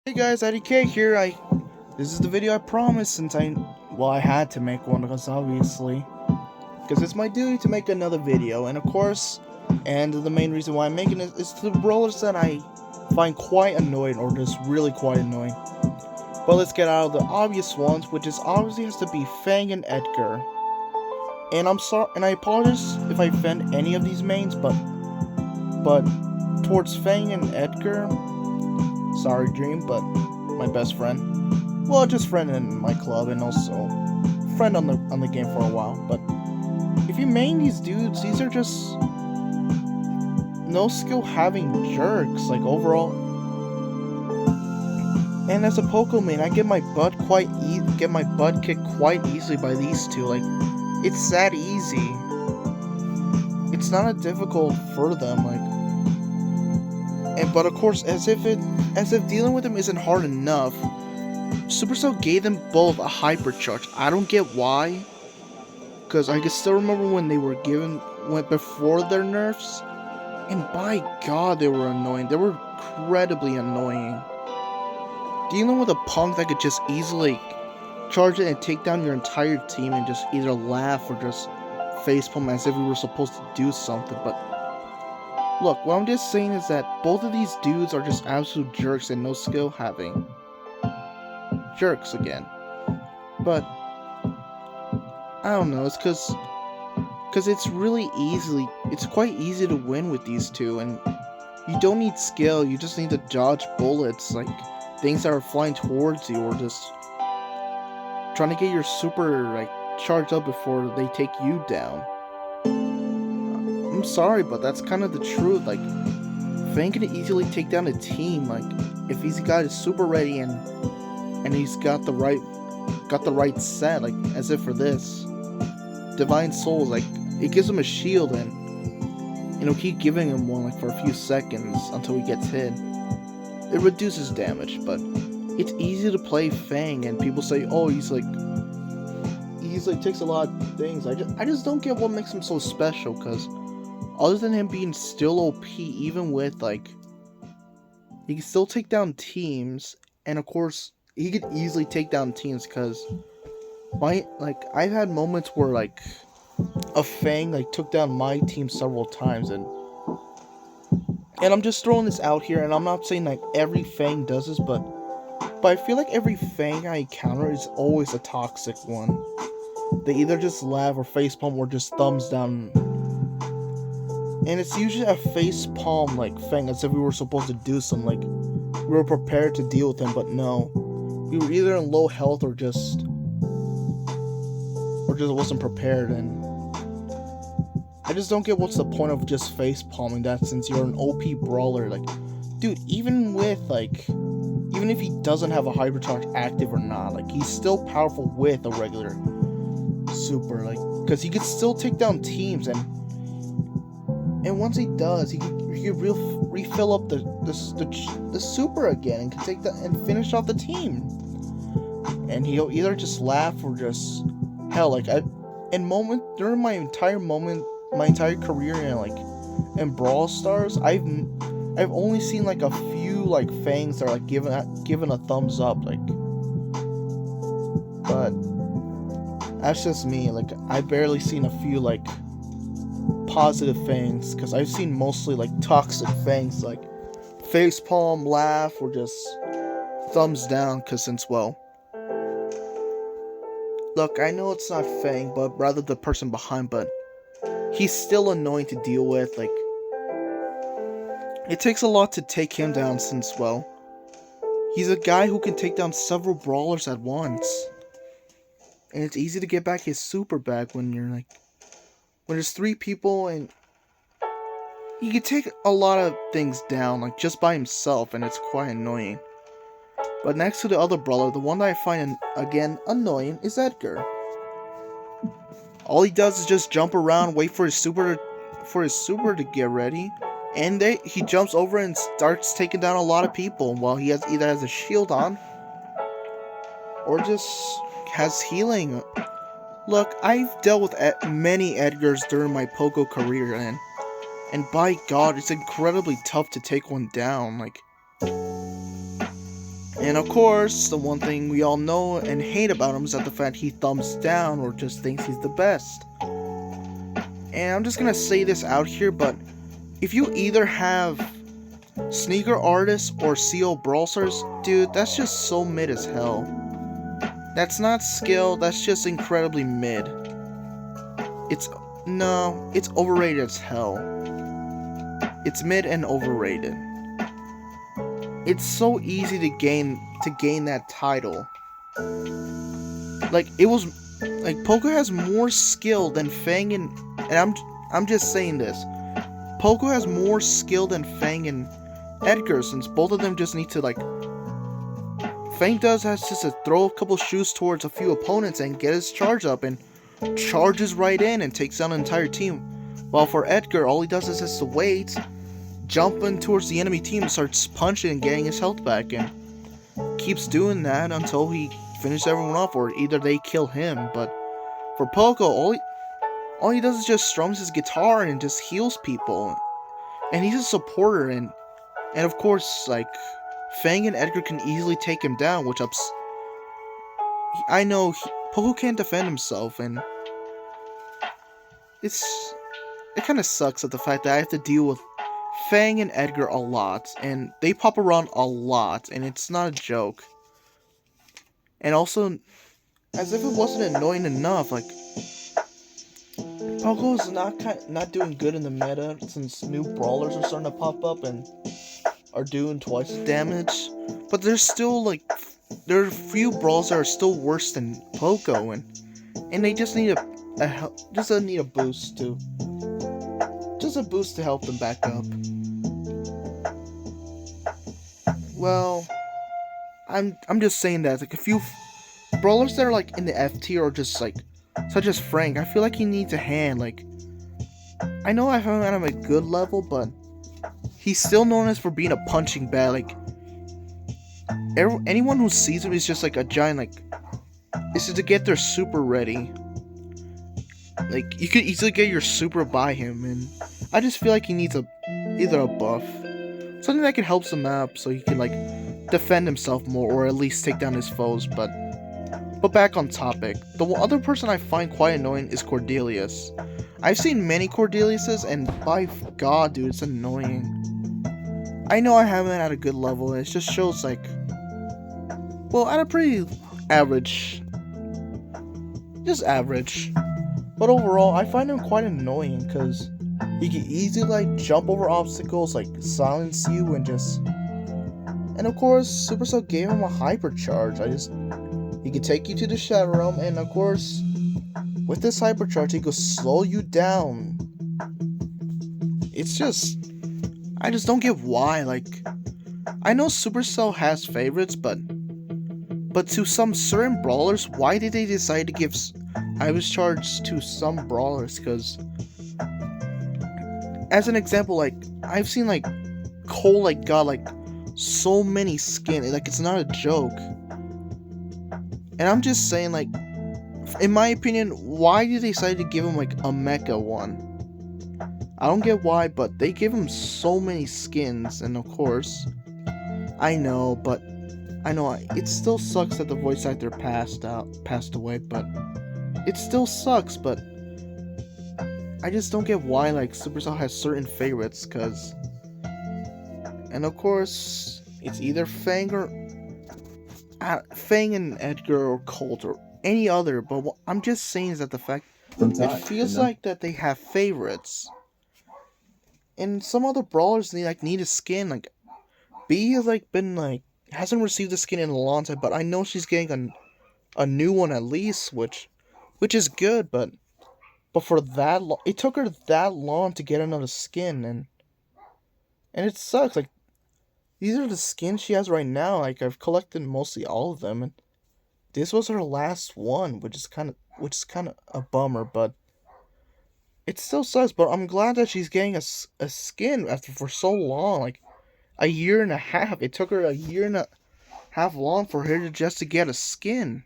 Hey guys, IDK here. This is the video I promised since I had to make one because obviously because it's my duty to make another video, and of course, and the main reason why I'm making it is to the brawlers that I find quite annoying or just really quite annoying. But let's get out of the obvious ones, which is obviously has to be Fang and Edgar. And I'm sorry, and I apologize if I offend any of these mains, but towards Fang and Edgar, sorry Dream, but my best friend. Well, just friend in my club and also friend on the game for a while. But if you main these dudes, these are just no skill having jerks. Like overall, and as a Poké main, I get my butt kicked quite easily by these two. Like it's that easy. It's not a difficult for them. But of course, as if dealing with them isn't hard enough, Supercell gave them both a hypercharge. I don't get why, because I can still remember when they were went before their nerfs, and by God, they were annoying. They were incredibly annoying. Dealing with a punk that could just easily charge it and take down your entire team and just either laugh or just facepalm as if we were supposed to do something, but look, what I'm just saying is that both of these dudes are just absolute jerks and no skill having. Jerks again. But I don't know, it's cause it's quite easy to win with these two, and you don't need skill, you just need to dodge bullets, like things that are flying towards you, or just trying to get your super like charged up before they take you down. I'm sorry, but that's kind of the truth. Like, Fang can easily take down a team. Like, if he's got his super ready and he's got the right set. Like, as if for this, Divine Souls, like it gives him a shield and it'll keep giving him one like for a few seconds until he gets hit. It reduces damage, but it's easy to play Fang, and people say, oh, he's like takes a lot of things. I just don't get what makes him so special, because other than him being still OP, even with like, he can still take down teams, and of course, he could easily take down teams because I've had moments where like a Fang like took down my team several times, and I'm just throwing this out here, and I'm not saying like every Fang does this, but I feel like every Fang I encounter is always a toxic one. They either just laugh or facepalm or just thumbs down. And it's usually a facepalm like Fang, as if we were supposed to do something, like we were prepared to deal with him, but no. We were either in low health or just wasn't prepared, and I just don't get what's the point of just facepalming that since you're an OP brawler. Like, dude, even if he doesn't have a hypercharge active or not, like he's still powerful with a regular super, like, because he could still take down teams, and once he does, he could refill up the super again and can take that and finish off the team. And he'll either just laugh or just hell, like during my entire career in Brawl Stars, I've only seen like a few like Fangs that are like given a thumbs up, like, but that's just me. Like, I've barely seen a few like positive Fangs, because I've seen mostly like toxic Fangs, like facepalm, laugh, or just thumbs down. Because since, well, look, I know it's not Fang, but rather the person behind, but he's still annoying to deal with. Like, it takes a lot to take him down, since, well, he's a guy who can take down several brawlers at once. And it's easy to get back his super back when there's 3 people, and he can take a lot of things down, like, just by himself, and it's quite annoying. But next to the other brawler, the one that I find, again, annoying is Edgar. All he does is just jump around, wait for his super to get ready, and he jumps over and starts taking down a lot of people while he either has a shield on or just has healing. Look, I've dealt with many Edgars during my Poké career, and by God, it's incredibly tough to take one down. Like, And of course, the one thing we all know and hate about him is that the fact he thumbs down or just thinks he's the best. And I'm just gonna say this out here, but if you either have Sneaker Artist or CO Brawl Stars, dude, that's just so mid as hell. That's not skill, that's just incredibly mid. It's overrated as hell. It's mid and overrated. It's so easy to gain that title. Like Poco has more skill than Fang and I'm just saying this. Poco has more skill than Fang and Edgar, since both of them just need to Fang has just to throw a couple shoes towards a few opponents and get his charge up and charges right in and takes down an entire team. While for Edgar, all he does is just to wait, jump in towards the enemy team, starts punching and getting his health back, and keeps doing that until he finishes everyone off, or either they kill him. But for Poco, all he does is just strums his guitar and just heals people, and he's a supporter, and of course, Fang and Edgar can easily take him down, which I know Poco can't defend himself, and it kind of sucks at the fact that I have to deal with Fang and Edgar a lot, and they pop around a lot, and it's not a joke. And also, as if it wasn't annoying enough, Poco's not doing good in the meta, since new brawlers are starting to pop up and are doing twice the damage. But there's still there are a few brawlers that are still worse than Poco, and they just need a boost to help them back up. Well, I'm just saying that a few brawlers that are in the F tier are just such as Frank. I feel like he needs a hand. I know I haven't at him at a good level, but he's still known as for being a punching bag. Anyone who sees him is just a giant is to get their super ready. You could easily get your super by him, and I just feel like he needs either a buff, something that can help him out so he can defend himself more, or at least take down his foes. But back on topic, the other person I find quite annoying is Cordelius. I've seen many Cordeliuses, and by God, dude, it's annoying. I know I haven't at a good level, and it just shows at a pretty average, just average. But overall, I find him quite annoying, because he can easily jump over obstacles, silence you, and of course, Supercell gave him a hypercharge. He can take you to the Shadow Realm, and of course, with this hypercharge, he can slow you down. I just don't get why. I know Supercell has favorites, but to some certain brawlers, why did they decide to give hypercharge to some brawlers? Because, as an example, I've seen Cole got so many skins, it's not a joke. And I'm just saying, in my opinion, why did they decide to give him a mecha one? I don't get why, but they give him so many skins, and of course, I know it still sucks that the voice actor passed away, but it still sucks. But I just don't get why Supercell has certain favorites, and of course, it's either Fang and Edgar or Colt or any other, but what I'm just saying is that the fact it feels that they have favorites, and some other brawlers need a skin. B has hasn't received a skin in a long time, but I know she's getting a new one at least, which is good, but for that long, it took her that long to get another skin, and it sucks. These are the skins she has right now. I've collected mostly all of them, and this was her last one, which is kind of a bummer, but it still sucks. But I'm glad that she's getting a skin for so long, a year and a half. It took her a year and a half long for her to get a skin.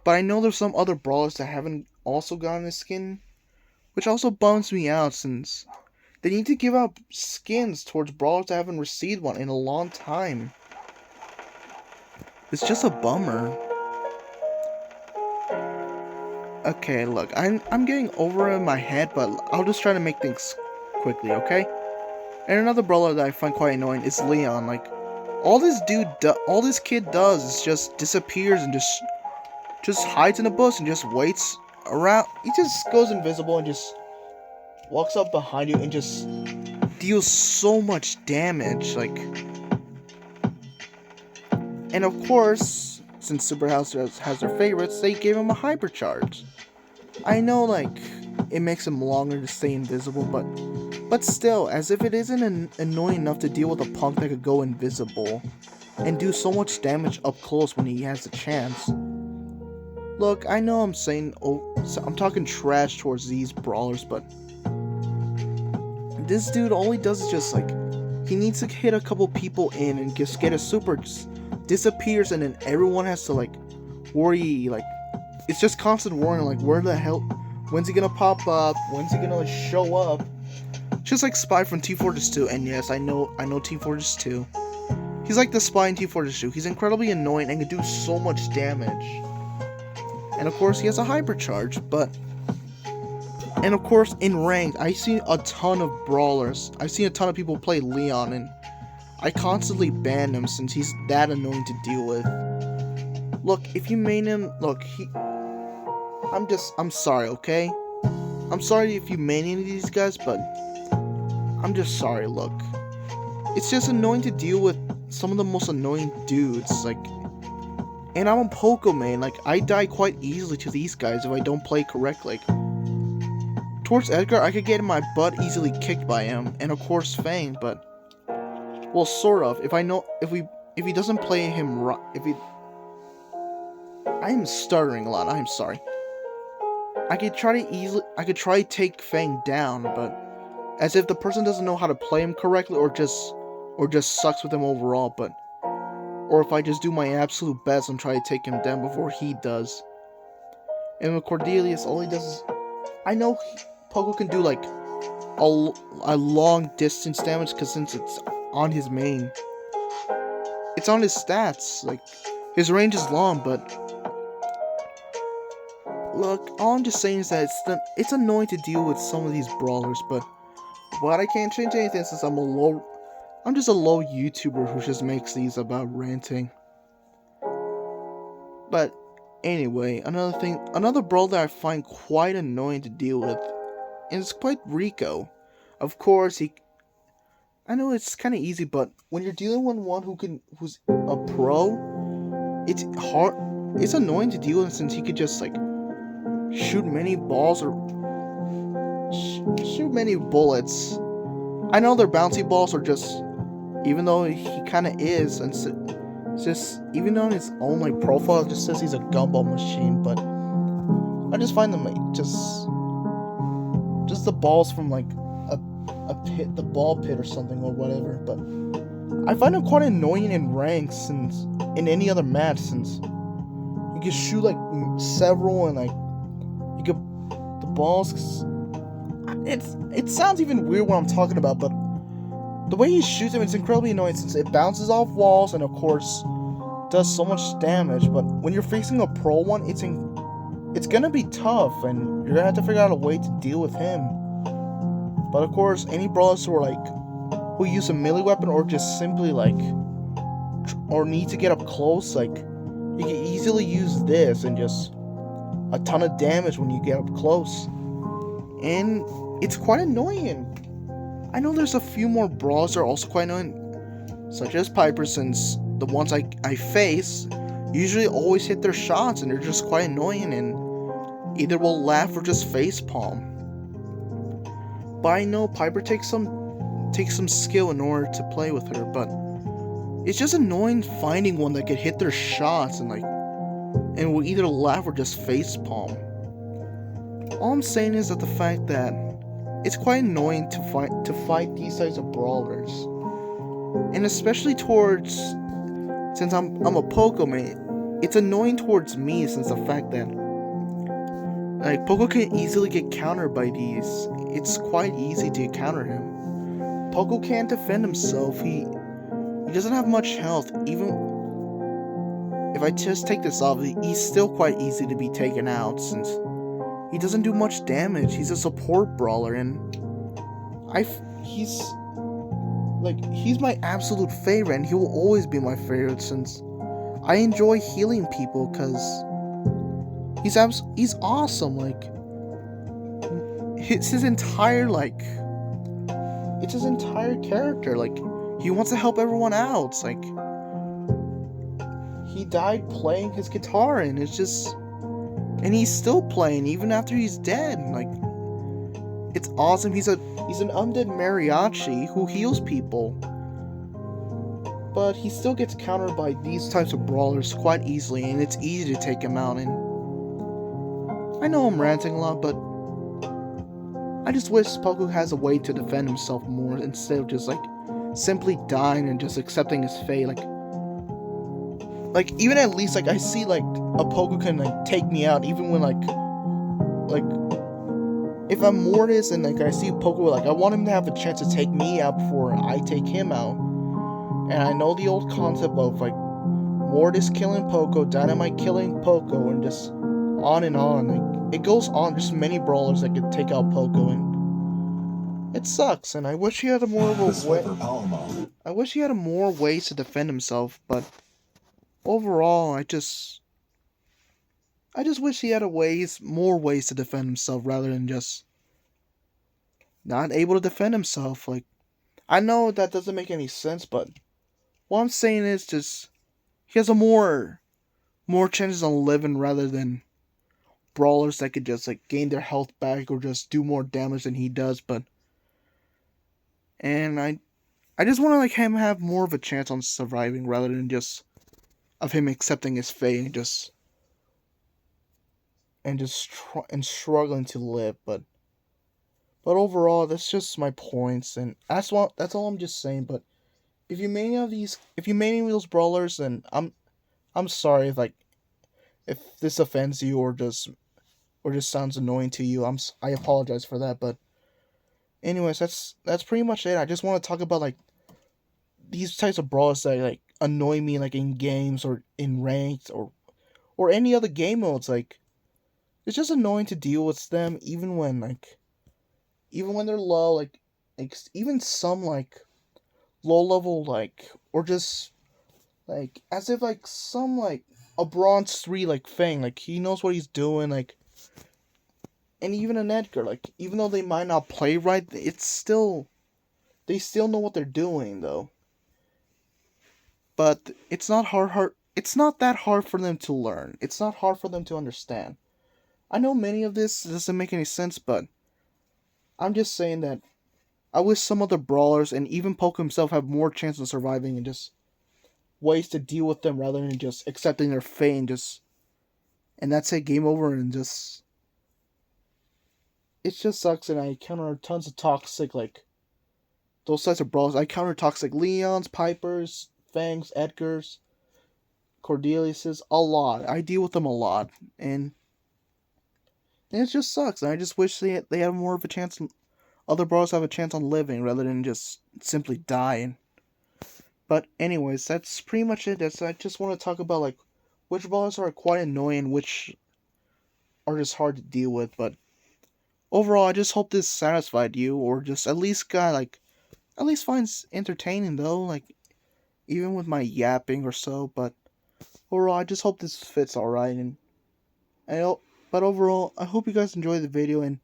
But I know there's some other brawlers that haven't also gotten a skin, which also bums me out, since they need to give out skins towards brawlers that haven't received one in a long time. It's just a bummer. Okay, look, I'm getting over it in my head, but I'll just try to make things quickly, okay? And another brawler that I find quite annoying is Leon. Like, all this kid does is just disappears and just hides in a bush and just waits around. He just goes invisible and just walks up behind you and just deals so much damage. Like, and of course, since Super House has their favorites, they gave him a hypercharge. I know, like, it makes him longer to stay invisible, but still, as if it isn't annoying enough to deal with a punk that could go invisible and do so much damage up close when he has the chance. Look, I know I'm talking trash towards these brawlers, but this dude, all he does is just, like, he needs to hit a couple people in and just get a super, just disappears, and then everyone has to, like, worry, like, it's just constant worrying, like, where the hell, when's he gonna pop up, when's he gonna show up, just like Spy from Team Fortress 2, and yes, I know Team Fortress 2, he's like the Spy in Team Fortress 2, he's incredibly annoying and can do so much damage, and of course, he has a hypercharge, and of course, in ranked, I've seen a ton of brawlers, I've seen a ton of people play Leon, and I constantly ban him since he's that annoying to deal with. Look, if you main him, look, I'm sorry, okay? I'm sorry if you main any of these guys, but I'm just sorry, look. It's just annoying to deal with some of the most annoying dudes, like, and I'm a Poco main, like, I die quite easily to these guys if I don't play correctly. Like, towards Edgar, I could get my butt easily kicked by him, and of course Fang, but, well, sort of, if he doesn't play him right, I am stuttering a lot, I'm sorry. I could try to take Fang down, but as if the person doesn't know how to play him correctly, or just sucks with him overall, or if I just do my absolute best and try to take him down before he does. And with Cordelius, all he does is, I know Poco can do like a long distance damage, because since it's on his main, it's on his stats, like, his range is long, but look, all I'm just saying is that it's annoying to deal with some of these brawlers, but I can't change anything since I'm just a low YouTuber who just makes these about ranting. But anyway, another brawler that I find quite annoying to deal with is quite Rico. Of course, I know it's kind of easy, but when you're dealing with one who's a pro, it's hard. It's annoying to deal with since he could just, like, shoot many balls or shoot many bullets. I know they're bouncy balls, or just, even though he kind of is, and just, even on his own, like, profile, it just says he's a gumball machine, but I just find them, like, just the balls from, like, a pit, the ball pit or something, or whatever, but I find him quite annoying in ranks, since, in any other match, since you can shoot, like, several, and, like, the balls, it sounds even weird what I'm talking about, but the way he shoots him, it's incredibly annoying since it bounces off walls and of course does so much damage, but when you're facing a pro one, it's gonna be tough and you're gonna have to figure out a way to deal with him. But of course, any brawlers who use a melee weapon, or just simply, like, or need to get up close, like, you can easily use this and just a ton of damage when you get up close, and it's quite annoying. I know there's a few more brawlers that are also quite annoying, such as Piper, since the ones I face usually always hit their shots and they're just quite annoying and either will laugh or just facepalm. But I know Piper takes some skill in order to play with her, but it's just annoying finding one that can hit their shots and will either laugh or just facepalm. All I'm saying is that the fact that it's quite annoying to fight these types of brawlers, and especially since I'm a Poco main, it's annoying towards me since the fact that, like, Poco can easily get countered by these. It's quite easy to counter him. Poco can't defend himself. He doesn't have much health. if I just take this off, he's still quite easy to be taken out since he doesn't do much damage. He's a support brawler, and he's my absolute favorite, and he will always be my favorite since I enjoy healing people because he's awesome. Like it's his entire character. Like he wants to help everyone out. It's like he died playing his guitar, and and he's still playing even after he's dead. Like it's awesome. He's an undead mariachi who heals people, but he still gets countered by these types of brawlers quite easily, and it's easy to take him out. And I know I'm ranting a lot, but I just wish Poco has a way to defend himself more instead of just simply dying and just accepting his fate. Like even at least I see a Poco can take me out even when if I'm Mortis and I see Poco, I want him to have a chance to take me out before I take him out. And I know the old concept of Mortis killing Poco, Dynamite killing Poco, and just on and on. It goes on. There's many brawlers that could take out Poco, and it sucks. And I wish he had more ways to defend himself. But overall, I just wish he had more ways to defend himself rather than just not able to defend himself. I know that doesn't make any sense, but what I'm saying is just he has more chances on living rather than brawlers that could just gain their health back or just do more damage than he does. And I just want to him have more of a chance on surviving rather than just of him accepting his fate and struggling to live. But overall, that's just my points, and that's all I'm just saying. But if you made any of those brawlers, then I'm sorry if this offends you or just sounds annoying to you. I apologize for that. But anyways, that's pretty much it. I just want to talk about these types of brawlers that annoy me in games or in ranked or any other game modes. It's just annoying to deal with them even when they're low, even some low level or just as if some a bronze 3 Fang, he knows what he's doing, and even an Edgar, even though they might not play right, they still know what they're doing though. But it's not it's not that hard for them to learn. It's not hard for them to understand. I know many of this doesn't make any sense, but I'm just saying that I wish some other brawlers and even Poco himself have more chance of surviving and just ways to deal with them rather than just accepting their fate and that's it, game over, and just it just sucks. And I encounter tons of toxic those types of brawlers. I encounter toxic Leons, Pipers, Fangs, Edgars, Cordeliuses a lot. I deal with them a lot, and it just sucks. And I just wish they have more of a chance. Other brawlers have a chance on living rather than just simply dying. But anyways, that's pretty much it. I just want to talk about which brawlers are quite annoying, which are just hard to deal with. But overall, I just hope this satisfied you, or just at least finds entertaining though. Even with my yapping or so. But overall, I just hope this fits alright, but overall, I hope you guys enjoy the video, and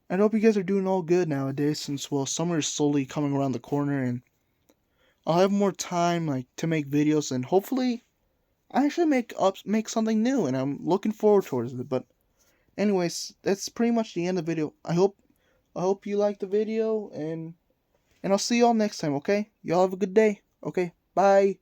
I hope you guys are doing all good nowadays since, summer is slowly coming around the corner, and I'll have more time, to make videos, and hopefully I actually make something new, and I'm looking forward towards it. But anyways, that's pretty much the end of the video. I hope you liked the video, and I'll see y'all next time, okay? Y'all have a good day. Okay, bye.